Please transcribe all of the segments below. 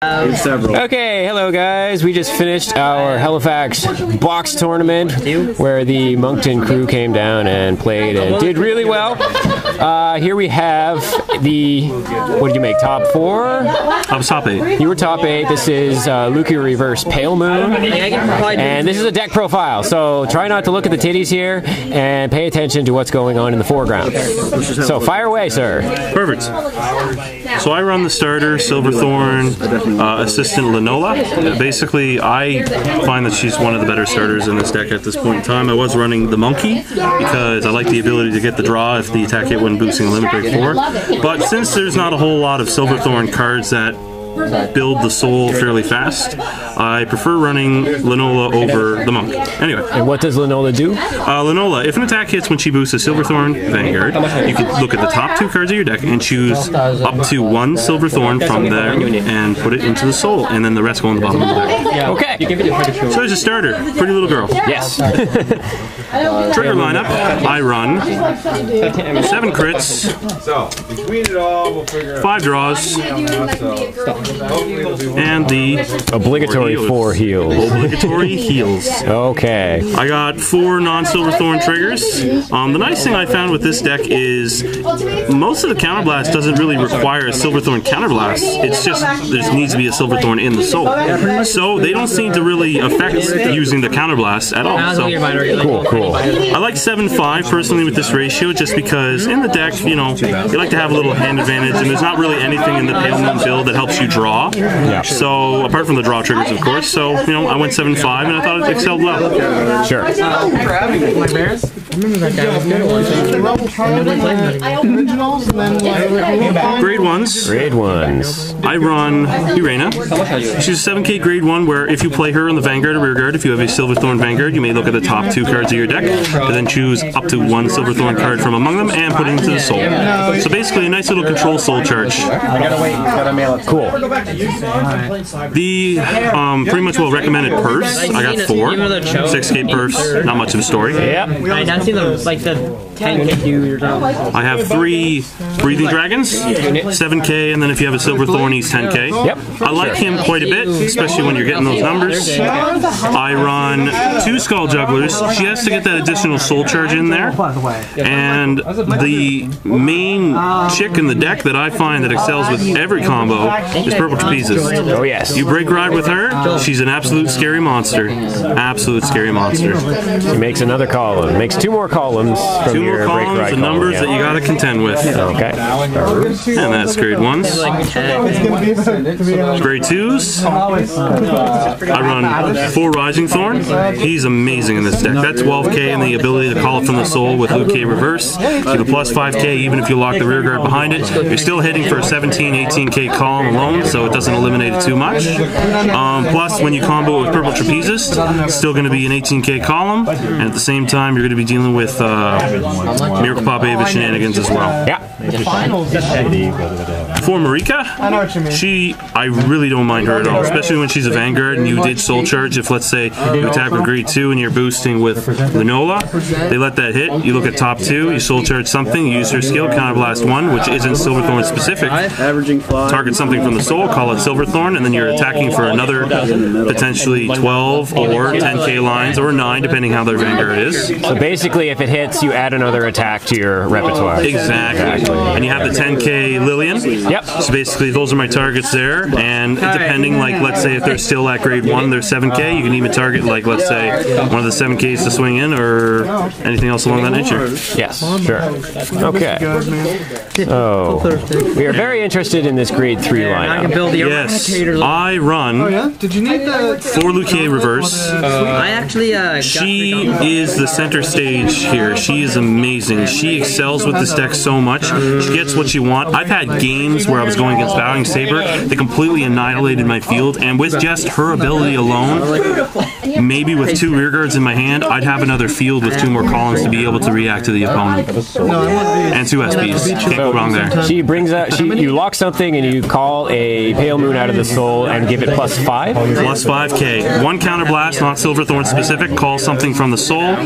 Okay, hello guys. We just finished our Halifax box tournament where the Moncton crew came down and played and did really well. Here we have the, what did you make, top 4? I was top 8. You were top 8. This is Lukia Reverse Pale Moon. And this is a deck profile, so try not to look at the titties here and pay attention to what's going on in the foreground. So fire away, sir. Perfect. So I run the starter, Silver Thorn, assistant Linola. Basically, I find that she's one of the better starters in this deck at this point in time. I was running the Monkey because I like the ability to get the draw if the attack hit when boosting Limit Break 4. But since there's not a whole lot of Silver Thorn cards that build the soul fairly fast, I prefer running Linola over the Monk. Anyway. And what does Linola do? Linola, if an attack hits when she boosts a Silver Thorn Vanguard, you can look at the top 2 cards of your deck and choose up to 1 Silver Thorn from there and put it into the soul, and then the rest go on the bottom of the deck. Okay. So there's a starter. Pretty little girl. Yes. Trigger lineup, I run 7 crits, 5 draws, and the obligatory 4 heals. Obligatory heals. Okay. I got 4 non-Silver Thorn triggers. The nice thing I found with this deck is most of the counterblast doesn't really require a Silver Thorn counterblast. It's just there needs to be a Silver Thorn in the soul. So they don't seem to really affect using the counterblast at all. So cool. I like 7-5 personally with this ratio just because in the deck, you know, you like to have a little hand advantage, and there's not really anything in the Pale Moon build that helps you draw. Yeah. So, apart from the draw triggers, of course. So, you know, I went 7-5 and I thought it excelled well. Sure. Grade 1s. Grade 1s. I run Irena. She's a 7k grade 1 where if you play her on the Vanguard or Rearguard, if you have a Silver Thorn Vanguard, you may look at the top 2 cards of your deck and then choose up to 1 Silver Thorn card from among them and put it into the soul. So basically a nice little control soul charge. Cool. The pretty much well recommended purse, I got 4. 6k purse, not much of a story. Yep. I've seen the 10k I have 3 Breathing Dragons, 7k, and then if you have a Silver Thorn, he's 10k. Yep. I like him quite a bit, especially when you're getting those numbers. I run 2 Skull Jugglers. She has to get that additional soul charge in there. And the main chick in the deck that I find that excels with every combo is Purple Trapezes. Oh yes. You break ride with her, she's an absolute scary monster. Absolute scary monster. He makes another column. Makes 2 more columns from 2 your more columns, break ride the numbers that you gotta contend with. Okay. And that's grade 1s. Grade 2s. I run 4 Rising Thorn. He's amazing in this deck. That 12k and the ability to call it from the soul with Lukia Reverse. Give a plus 5k even if you lock the rear guard behind it. You're still hitting for a 17, 18k column alone, so it doesn't eliminate it too much. Plus, when you combo it with Purple Trapezist, it's still going to be an 18k column, and at the same time, you're going to be dealing with Miracle Pop Ava shenanigans as well. Yeah. For Marika, I really don't mind her at all, especially when she's a Vanguard and you did soul charge. If let's say you attack with grade 2 and you're boosting with Linola, they let that hit, you look at top 2, you soul charge something, you use her skill, counterblast 1, which isn't Silver Thorn specific, target something from the soul, call it Silver Thorn, and then you're attacking for another potentially 12 or 10k lines, or 9 depending how their Vanguard is. So basically if it hits, you add another attack to your repertoire. Exactly. And you have the 10k Lillian. Yep. So basically those are my targets there, and depending, like let's say if they're still at grade 1, they're 7k, you can even target like let's say one of the 7ks to swing in or anything else along that nature. Yes, sure. Okay. So we are very interested in this grade 3 lineup. Yes, I run 4 Lukia Reverse. I actually she is the center stage here. She is amazing. She excels with this deck so much. She gets what you want. I've had games where I was going against Bowing Saber that completely annihilated my field, and with just her ability alone, maybe with 2 rearguards in my hand, I'd have another field with 2 more columns to be able to react to the opponent. And 2 SPs. Can't go wrong there. She brings out, you lock something and you call a Pale Moon out of the soul and give it +5? Plus 5k. 1 counterblast, not Silver Thorn specific. Call something from the soul,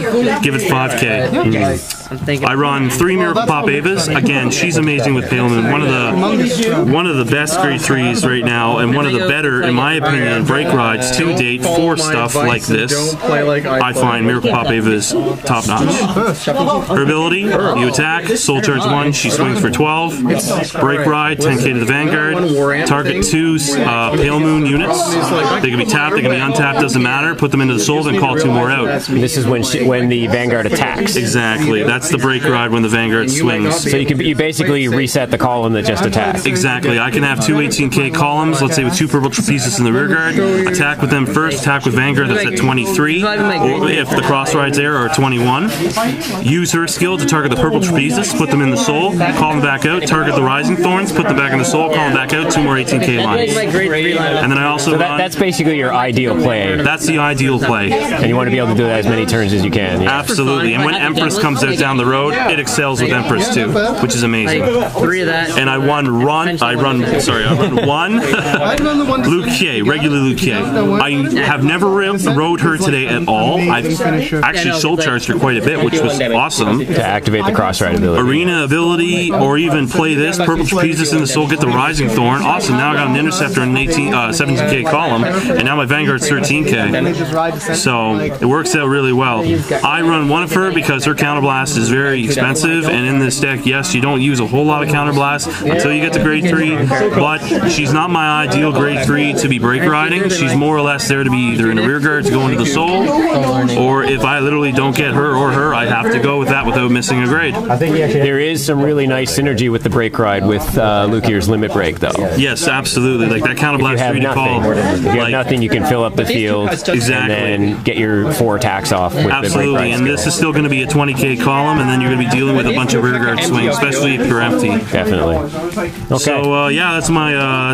give it 5k. I run 3 Miracle Pop Avas. Again, she's amazing with Pale Moon. One of the best grade 3s right now, and one of the better, in my opinion, break rides to date for stuff like this. I find Miracle Pop Avas top notch. Her ability, you attack, soul charge 1, she swings for 12. Break ride, 10k to the Vanguard. Target 2 Pale Moon units. They can be tapped, they can be untapped, doesn't matter. Put them into the soul, then call 2 more out. This is when the Vanguard attacks. Exactly. That's the break ride when the Vanguard swings. So you basically reset the column that just attacked. Exactly. I can have 2 18k columns, let's say with 2 purple trapezes in the rear guard. Attack with them first, attack with Vanguard, that's at 23. Or if the cross rides there are 21. Use her skill to target the purple trapezes, put them in the soul, call them back out, target the Rising Thorns, put them back in the soul, call them back out, 2 more 18k lines. And then I also that's basically your ideal play. That's the ideal play. And you want to be able to do that as many turns as you can. Yeah. Absolutely. And when Empress comes out down the road, it excels with Empress too, which is amazing. 3 of that. And I run 1 Luke K, regular Luke K. I have never rode her today at all. I've actually soul charged her quite a bit, which was awesome. To activate the cross ride ability. Arena ability, or even play this, purple trapezes in the soul, get the Rising Thorn. Awesome, now I got an interceptor and an 17k column, and now my Vanguard's 13k. So it works out really well. I run 1 of her because her counterblast is very expensive, and in this deck, yes, you don't use a whole lot of counterblast until you get to grade 3, but she's not my ideal grade 3 to be break riding. She's more or less there to be either in the rear guard to go into the soul, or if I literally don't get her or her, I have to go with that without missing a grade. There is some really nice synergy with the break ride with Lukier's limit break, though. Yes, absolutely. Like that counterblast 3 to call. If you have nothing, you can fill up the field exactly, and then get your 4 attacks off with absolutely. The break ride and this is still going to be a 20k column, and then you're going to be dealing with a bunch of rear guard swings, especially if you're empty. Definitely. Okay. So yeah, that's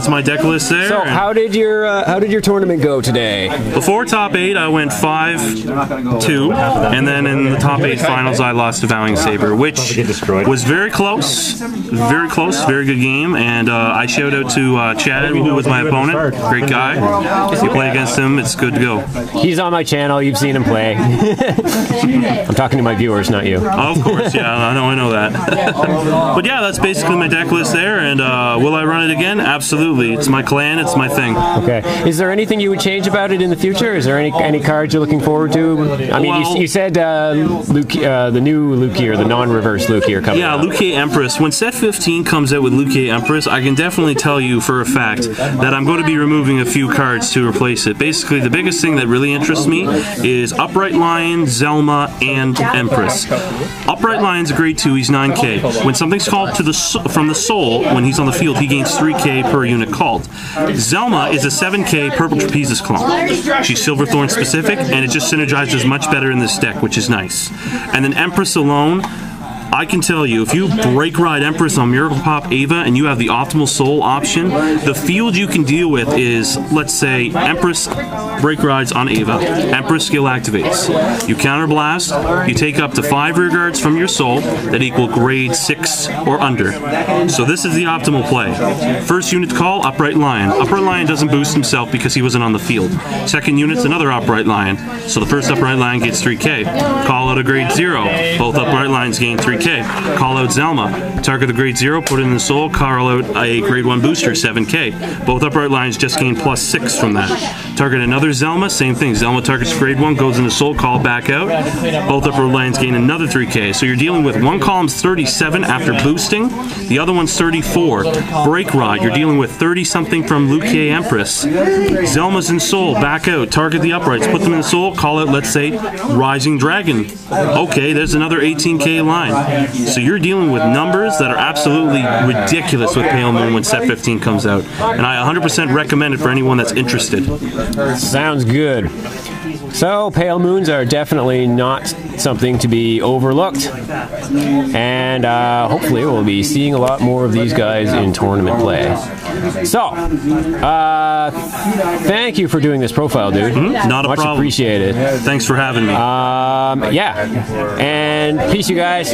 my deck list there. So how did your tournament go today? Before top 8, I went 5-2, and then in the top 8 finals, I lost to Vowing Saber, which was very close, very good game. And I shout out to Chad, who was my opponent, great guy. If you play against him, it's good to go. He's on my channel. You've seen him play. I'm talking to my viewers, not you. Oh, of course, yeah, I know that. But yeah, that's basically my deck list there. And will I run it again? Absolutely. It's my clan. It's my thing. Okay. Is there anything you would change about it in the future? Is there any cards you're looking forward to? I mean, well, you said the new Lukier, the non-reverse Lukier coming out. Yeah, Lukier Empress. When set 15 comes out with Lukier Empress, I can definitely tell you for a fact that I'm going to be removing a few cards to replace it. Basically, the biggest thing that really interests me is Upright Lion, Zelma, and Empress. Upright Lion's a grade 2, he's 9k. When something's called from the soul, when he's on the field, he gains 3k per unit called. Zelma is a 7k purple trapezes clone. She's Silver Thorn specific, and it just synergizes much better in this deck, which is nice. And then Empress alone, I can tell you, if you break ride Empress on Miracle Pop Ava and you have the optimal soul option, the field you can deal with is, let's say, Empress break rides on Ava. Empress skill activates. You counterblast, you take up to 5 rear guards from your soul that equal grade 6 or under. So this is the optimal play. First unit call, Upright Lion. Upright Lion doesn't boost himself because he wasn't on the field. Second unit's another Upright Lion. So the first Upright Lion gets 3k. Call out a grade 0. Both Upright Lions gain 3k. Call out Zelma. Target the grade 0, put it in the soul, call out a grade 1 booster, 7k. Both Upright Lions just gain +6 from that. Target another Zelma, same thing. Zelma targets grade 1, goes in the soul, call back out. Both Upright Lions gain another 3k. So you're dealing with one column's 37 after boosting, the other one's 34. Break ride, you're dealing with 30-something from Lukier Empress. Zelma's in soul, back out, target the uprights, put them in the soul, call out, let's say, Rising Dragon. Okay, there's another 18k line. So you're dealing with numbers that are absolutely ridiculous with Pale Moon when set 15 comes out. And I 100% recommend it for anyone that's interested. Sounds good. So pale moons are definitely not something to be overlooked, and hopefully we'll be seeing a lot more of these guys in tournament play. So, thank you for doing this profile, dude. Not a Much problem. appreciated. Thanks for having me. Yeah, and peace, you guys.